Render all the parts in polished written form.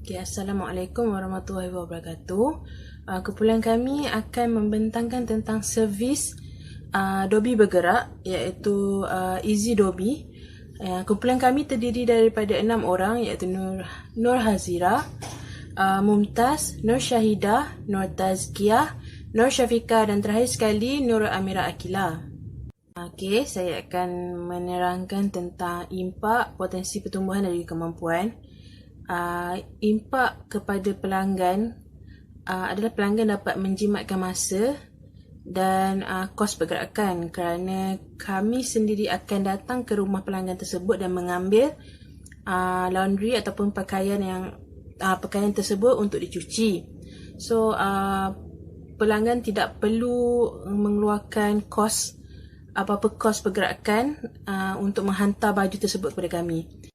Okay, Assalamualaikum warahmatullahi wabarakatuh. Kumpulan kami akan membentangkan tentang servis Dobi bergerak, iaitu Easy Dobi. Kumpulan kami terdiri daripada 6 orang, iaitu Nur Hazira, Mumtaz, Nur Syahidah, Nur Tazkiyah, Nur Syafiqah dan terakhir sekali Nur Amira Akila. Okey, saya akan menerangkan tentang impak potensi pertumbuhan dari kemampuan. Impak kepada pelanggan adalah pelanggan dapat menjimatkan masa dan kos pergerakan, kerana kami sendiri akan datang ke rumah pelanggan tersebut dan mengambil laundry ataupun pakaian tersebut untuk dicuci. So pelanggan tidak perlu mengeluarkan kos pergerakan untuk menghantar baju tersebut kepada kami.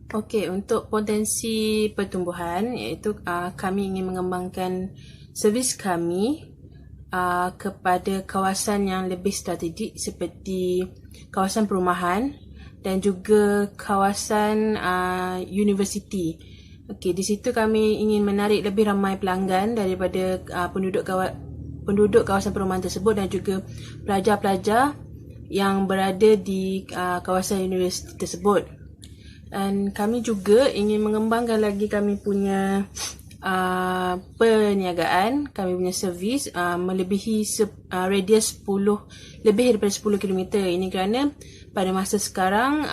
Okey, untuk potensi pertumbuhan, iaitu kami ingin mengembangkan servis kami kepada kawasan yang lebih strategik seperti kawasan perumahan dan juga kawasan universiti. Okey, di situ kami ingin menarik lebih ramai pelanggan daripada penduduk kawasan perumahan tersebut dan juga pelajar-pelajar yang berada di kawasan universiti tersebut. Dan kami juga ingin mengembangkan lagi kami punya perniagaan, kami punya servis melebihi radius lebih daripada 10 km. Ini kerana pada masa sekarang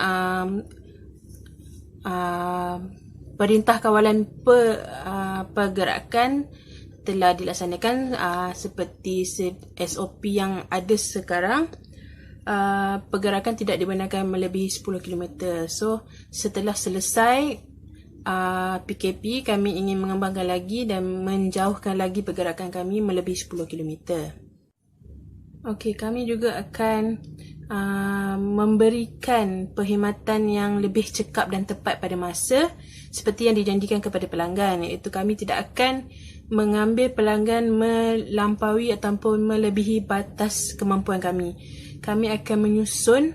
Perintah Kawalan Pergerakan telah dilaksanakan seperti SOP yang ada sekarang. Pergerakan tidak dibenarkan melebihi 10 km. So, setelah selesai PKP, kami ingin mengembangkan lagi dan menjauhkan lagi pergerakan kami melebihi 10 km. Okey, kami juga akan memberikan perkhidmatan yang lebih cekap dan tepat pada masa seperti yang dijanjikan kepada pelanggan, iaitu kami tidak akan mengambil pelanggan melampaui ataupun melebihi batas kemampuan kami. Kami akan menyusun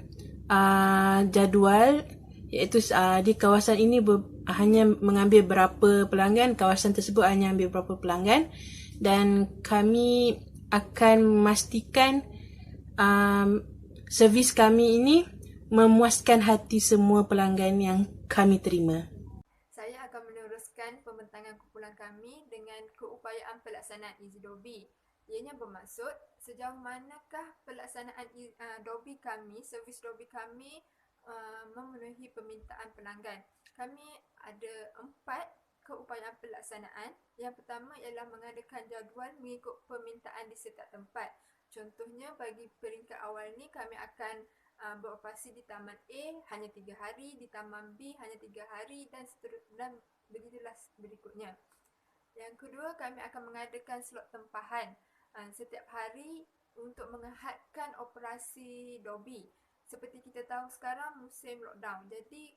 jadual, iaitu di kawasan ini hanya mengambil berapa pelanggan, kawasan tersebut hanya ambil berapa pelanggan, dan kami akan memastikan servis kami ini memuaskan hati semua pelanggan yang kami terima. Saya akan meneruskan pembentangan kumpulan kami dengan keupayaan pelaksanaan Easy Dobi. Ianya bermaksud sejauh manakah pelaksanaan Dobi kami, servis Dobi kami memenuhi permintaan pelanggan. Kami ada 4 keupayaan pelaksanaan. Yang pertama ialah mengadakan jadual mengikut permintaan di setiap tempat. Contohnya, bagi peringkat awal ni kami akan beroperasi di Taman A hanya 3 hari, di Taman B hanya 3 hari dan begitulah berikutnya. Yang kedua, kami akan mengadakan slot tempahan setiap hari untuk menghadkan operasi Dobi. Seperti kita tahu sekarang musim lockdown, jadi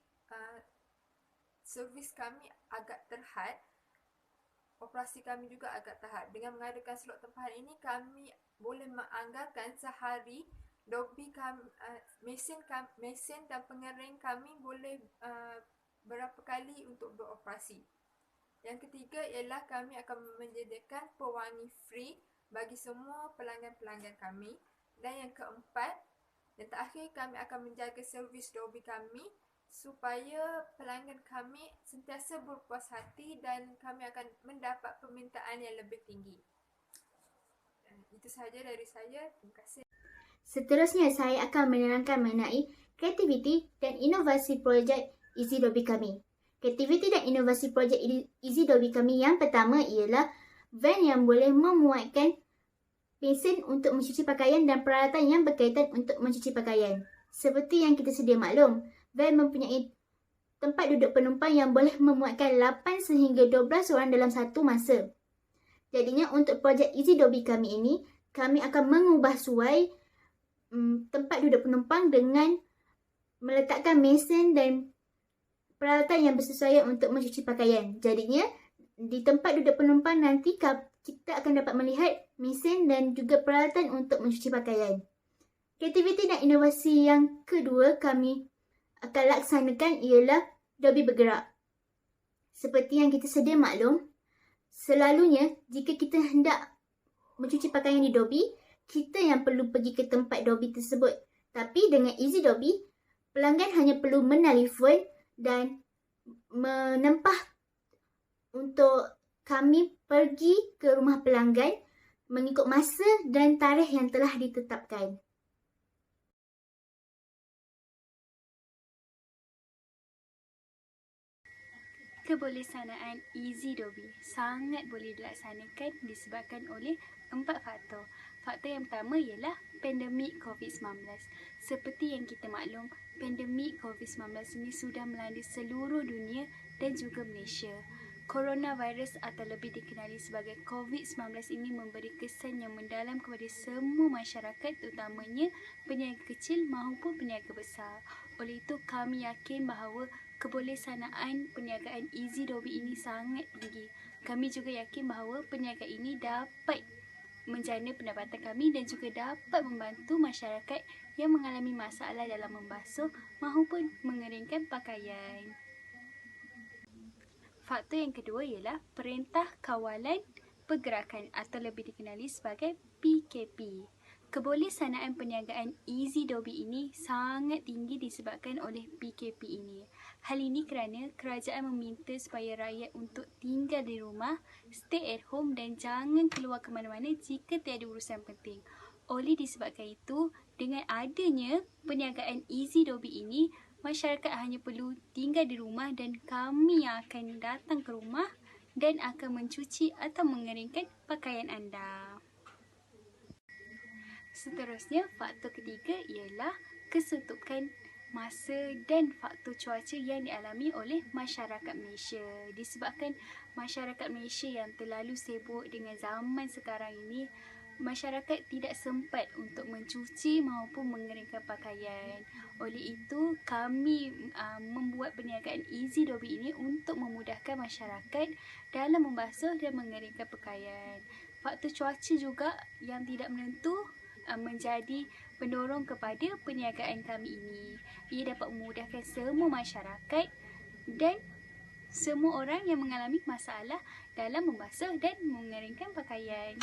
servis kami agak terhad, operasi kami juga agak terhad. Dengan mengadakan slot tempahan ini, kami boleh menganggarkan sehari Dobi kami, mesin dan pengering kami boleh berapa kali untuk beroperasi. Yang ketiga ialah kami akan menyediakan pewangi free bagi semua pelanggan-pelanggan kami. Dan yang keempat dan terakhir, kami akan menjaga servis Dobi kami supaya pelanggan kami sentiasa berpuas hati dan kami akan mendapat permintaan yang lebih tinggi. Itu sahaja dari saya. Terima kasih. Seterusnya, saya akan menerangkan mengenai kreativiti dan inovasi projek Easy Dobi kami. Kreativiti dan inovasi projek Easy Dobi kami yang pertama ialah van yang boleh memuatkan mesin untuk mencuci pakaian dan peralatan yang berkaitan untuk mencuci pakaian. Seperti yang kita sedia maklum, van mempunyai tempat duduk penumpang yang boleh memuatkan 8 sehingga 12 orang dalam satu masa. Jadinya untuk projek Easy Dobi kami ini, kami akan mengubah suai tempat duduk penumpang dengan meletakkan mesin dan peralatan yang bersesuaian untuk mencuci pakaian. Jadinya, di tempat duduk penumpang nanti kita akan dapat melihat mesin dan juga peralatan untuk mencuci pakaian. Kreativiti dan inovasi yang kedua kami akan laksanakan ialah Dobi bergerak. Seperti yang kita sedia maklum, selalunya jika kita hendak mencuci pakaian di Dobby, kita yang perlu pergi ke tempat Dobby tersebut. Tapi dengan Easy Dobby, pelanggan hanya perlu menelefon dan menempah untuk kami pergi ke rumah pelanggan mengikut masa dan tarikh yang telah ditetapkan. Kebolehsanaan Easy Dobby sangat boleh dilaksanakan disebabkan oleh 4 faktor. Faktor yang pertama ialah pandemik COVID-19. Seperti yang kita maklum, pandemik COVID-19 ini sudah melanda seluruh dunia dan juga Malaysia. Coronavirus atau lebih dikenali sebagai COVID-19 ini memberi kesan yang mendalam kepada semua masyarakat, terutamanya peniaga kecil maupun peniaga besar. Oleh itu, kami yakin bahawa kebolehsanaan perniagaan Easy Dobby ini sangat tinggi. Kami juga yakin bahawa perniagaan ini dapat menjana pendapatan kami dan juga dapat membantu masyarakat yang mengalami masalah dalam membasuh maupun mengeringkan pakaian. Faktor yang kedua ialah Perintah Kawalan Pergerakan atau lebih dikenali sebagai PKP. Kebolehsanaan perniagaan Easy Dobby ini sangat tinggi disebabkan oleh PKP ini. Hal ini kerana kerajaan meminta supaya rakyat untuk tinggal di rumah, stay at home dan jangan keluar ke mana-mana jika tiada urusan penting. Oleh disebabkan itu, dengan adanya perniagaan Easy Dobby ini, masyarakat hanya perlu tinggal di rumah dan kami yang akan datang ke rumah dan akan mencuci atau mengeringkan pakaian anda. Seterusnya, faktor ketiga ialah kesuntukan masa dan faktor cuaca yang dialami oleh masyarakat Malaysia. Disebabkan masyarakat Malaysia yang terlalu sibuk dengan zaman sekarang ini, masyarakat tidak sempat untuk mencuci maupun mengeringkan pakaian. Oleh itu, kami membuat perniagaan Easy Dobby ini untuk memudahkan masyarakat dalam membasuh dan mengeringkan pakaian. Faktor cuaca juga yang tidak menentu menjadi pendorong kepada perniagaan kami ini. Ia dapat memudahkan semua masyarakat dan semua orang yang mengalami masalah dalam membasuh dan mengeringkan pakaian.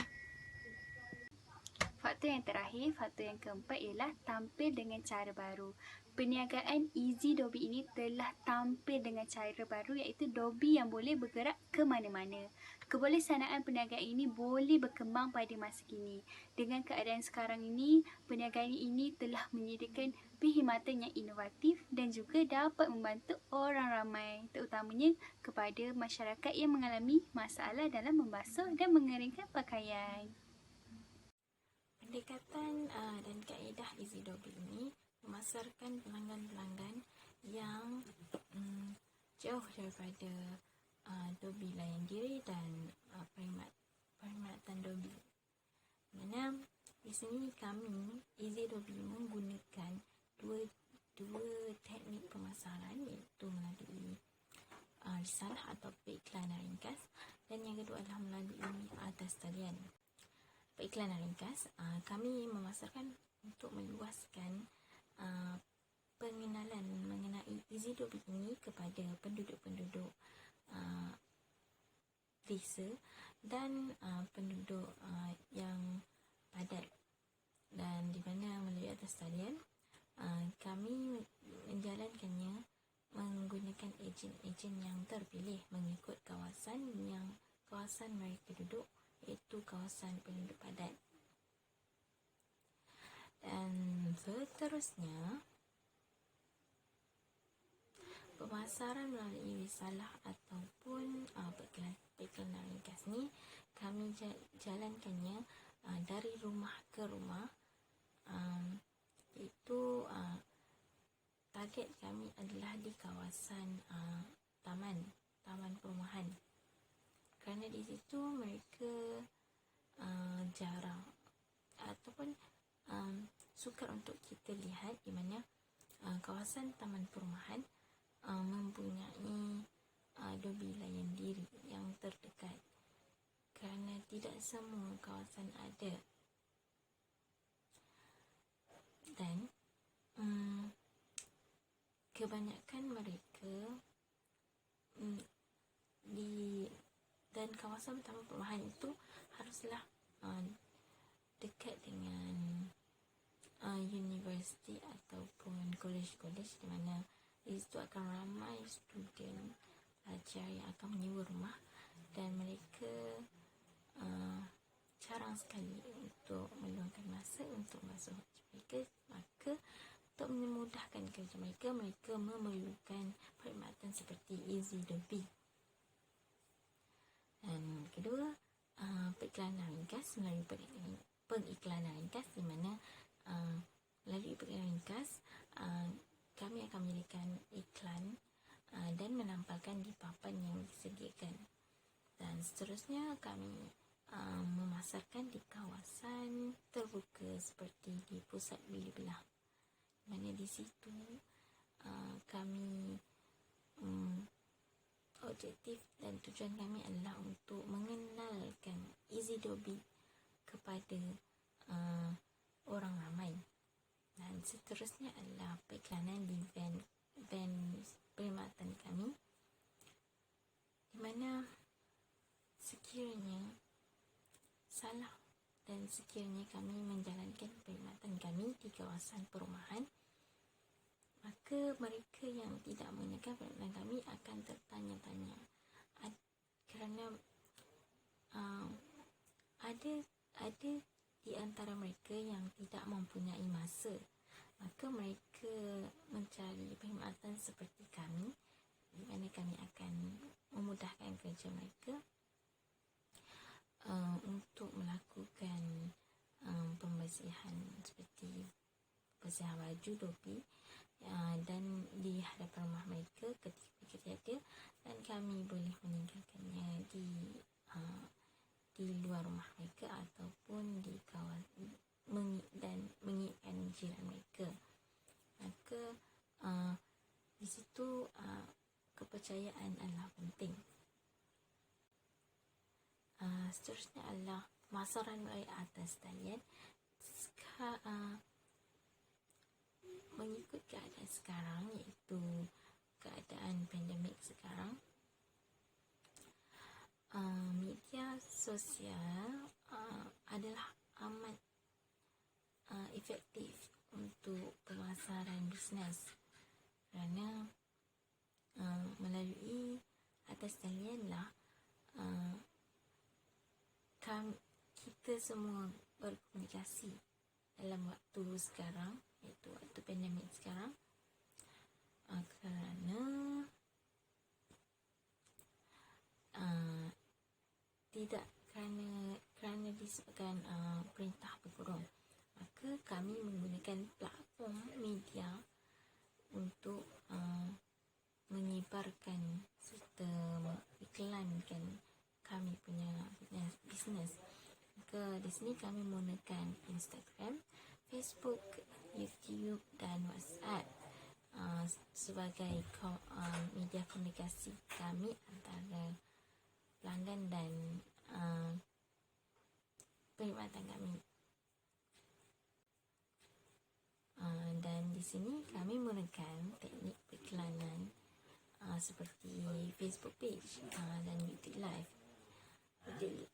Faktor yang terakhir, faktor yang keempat ialah tampil dengan cara baru. Perniagaan Easy Dobby ini telah tampil dengan cara baru iaitu Dobby yang boleh bergerak ke mana-mana. Kebolehsanaan perniagaan ini boleh berkembang pada masa kini. Dengan keadaan sekarang ini, perniagaan ini telah menyediakan perkhidmatan yang inovatif dan juga dapat membantu orang ramai, terutamanya kepada masyarakat yang mengalami masalah dalam membasuh dan mengeringkan pakaian. Pendekatan dan kaedah Easy Dobby ini memasarkan pelanggan-pelanggan yang jauh daripada Dobby layan diri dan perkhidmatan Dobby. Mana di sini kami Easy Dobby menggunakan dua teknik pemasaran, iaitu melalui risalah atau periklanan ringkas, dan yang kedua adalah melalui atas talian. Periklanan ringkas, kami memasarkan untuk meluaskan pengenalan mengenai Easy Dobby ini kepada penduduk-penduduk desa dan penduduk yang padat, dan di mana melalui atas talian kami menjalankannya menggunakan ejen-ejen yang terpilih mengikut kawasan mereka duduk, iaitu kawasan penduduk padat. Dan seterusnya, pemasaran melalui risalah ataupun periklanan ringkas ni kami jalankannya dari rumah ke rumah. Itu target kami adalah di kawasan taman perumahan, kerana di situ mereka jarang ataupun sukar untuk kita lihat di mana kawasan taman perumahan mempunyai Dobby layan diri yang terdekat, kerana tidak semua kawasan ada. Dan kebanyakan mereka dan kawasan bertambah perumahan itu haruslah dekat dengan universiti ataupun kolej-kolej, di mana di situ akan ramai student pelajar yang akan menyewa rumah, dan mereka jarang sekali untuk meluangkan masa untuk masuk mereka. Maka untuk memudahkan kerja mereka, mereka memerlukan perkhidmatan seperti EasyDobi. Dan kedua, periklanan ringkas. Melalui pengiklanan ringkas, di mana melalui periklanan ringkas kami akan menyediakan iklan dan menampalkan di papan yang disediakan. Dan seterusnya kami memasarkan di kawasan terbuka seperti di pusat beli-belah, mana di situ kami objektif dan tujuan kami adalah untuk mengenalkan EasyDobi kepada orang ramai. Dan seterusnya adalah periklanan di van perkhidmatan kami, di mana sekiranya salah dan sekiranya kami menjalankan perkhidmatan kami di kawasan perumahan, maka mereka yang tidak menggunakan perkhidmatan kami akan tertanya-tanya, kerana ada di antara mereka yang tidak mempunyai masa, maka mereka mencari perkhidmatan seperti kami, di mana kami akan memudahkan kerja mereka untuk melakukan pembersihan seperti bersihan baju Dobi dan di hadapan rumah mereka ketika mereka tiada, dan kami boleh meninggalkannya di luar rumah mereka ataupun di kawasan dan mengingatkan jiran mereka. Maka di situ kepercayaan adalah penting. Seterusnya adalah pemasaran melalui atas talian. Mengikut keadaan sekarang, iaitu keadaan pandemik sekarang, media sosial adalah amat efektif untuk pemasaran bisnes, kerana melalui atas talian lah kita semua berkomunikasi dalam waktu sekarang, iaitu waktu pandemik sekarang, kerana disebabkan perintah berkurung, maka kami menggunakan platform media untuk menyebarkan serta iklankan kami punya bisnes. Maka di sini kami menggunakan Instagram, Facebook, YouTube dan WhatsApp sebagai media komunikasi kami antara pelanggan dan perkhidmatan kami. Dan di sini kami menggunakan teknik periklanan seperti Facebook page dan YouTube Live.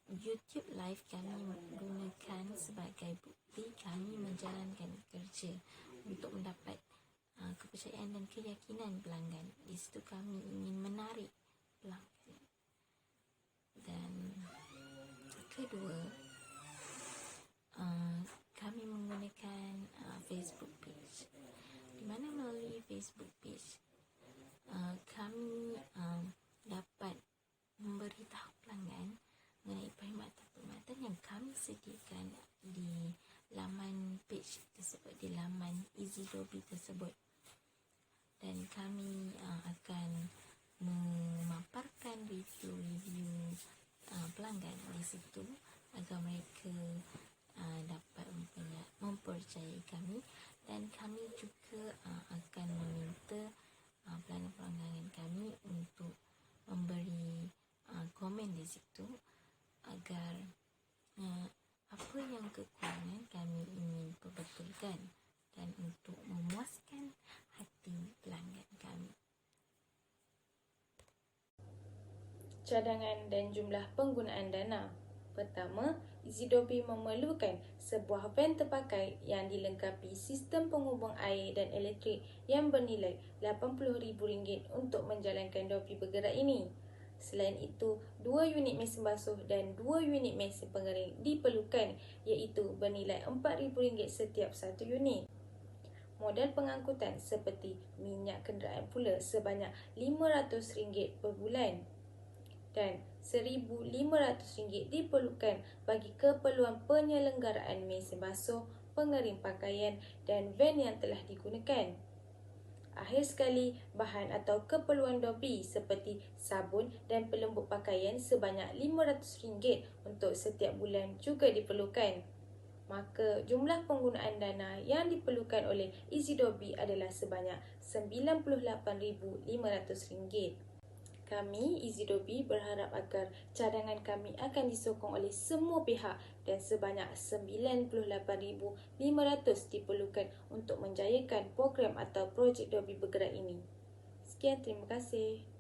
YouTube Live kami gunakan sebagai bukti kami menjalankan kerja untuk mendapat kepercayaan dan keyakinan pelanggan. Di situ kami ingin menarik pelanggan. Dan kedua, kami menggunakan Facebook page, di mana melalui Facebook page kami dapat memberitahu pelanggan mengenai perkhidmatan yang kami sediakan di laman page tersebut, di laman EasyDobi tersebut. Dan kami akan memaparkan review pelanggan di situ agar mereka dapat mempercayai kami, dan kami juga akan meminta pelanggan kami untuk memberi komen di situ agar apa yang kekurangan kami ingin perbetulkan dan untuk memuaskan hati pelanggan kami. cadangan dan jumlah penggunaan dana. Pertama, EasyDobi memerlukan sebuah van terpakai yang dilengkapi sistem penghubung air dan elektrik yang bernilai RM80,000 untuk menjalankan Dobi bergerak ini. Selain itu, 2 unit mesin basuh dan 2 unit mesin pengering diperlukan, iaitu bernilai RM4,000 setiap satu unit. Modal pengangkutan seperti minyak kenderaan pula sebanyak RM500 per bulan. Dan RM1,500 diperlukan bagi keperluan penyelenggaraan mesin basuh, pengering pakaian dan van yang telah digunakan. Akhir sekali, bahan atau keperluan Dobi seperti sabun dan pelembut pakaian sebanyak RM500 untuk setiap bulan juga diperlukan. Maka jumlah penggunaan dana yang diperlukan oleh EasyDobi adalah sebanyak RM98,500. Kami, EasyDobi, berharap agar cadangan kami akan disokong oleh semua pihak dan sebanyak RM98,500 diperlukan untuk menjayakan program atau projek Dobi bergerak ini. Sekian, terima kasih.